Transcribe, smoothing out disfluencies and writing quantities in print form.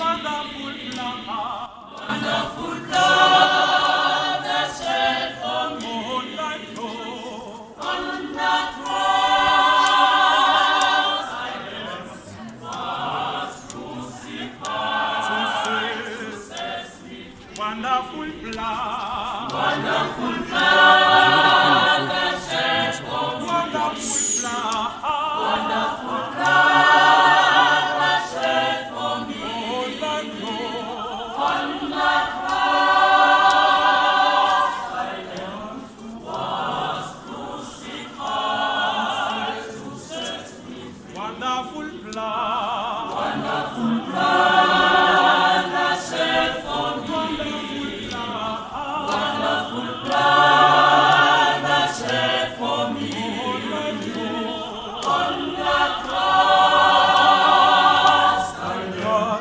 Wonderful plan. Wonderful plan that shed for me On that cross. on that cross. I was crucified to set me free. Wonderful plan. Wonderful plan that shed for me. Wonderful plan. Wonderful plan that shed for me On that cross. on that cross. I was crucified to set me free. Wonderful plan. Wonderful plan that shed for me. Wonderful plan that shed for me on that cross. I was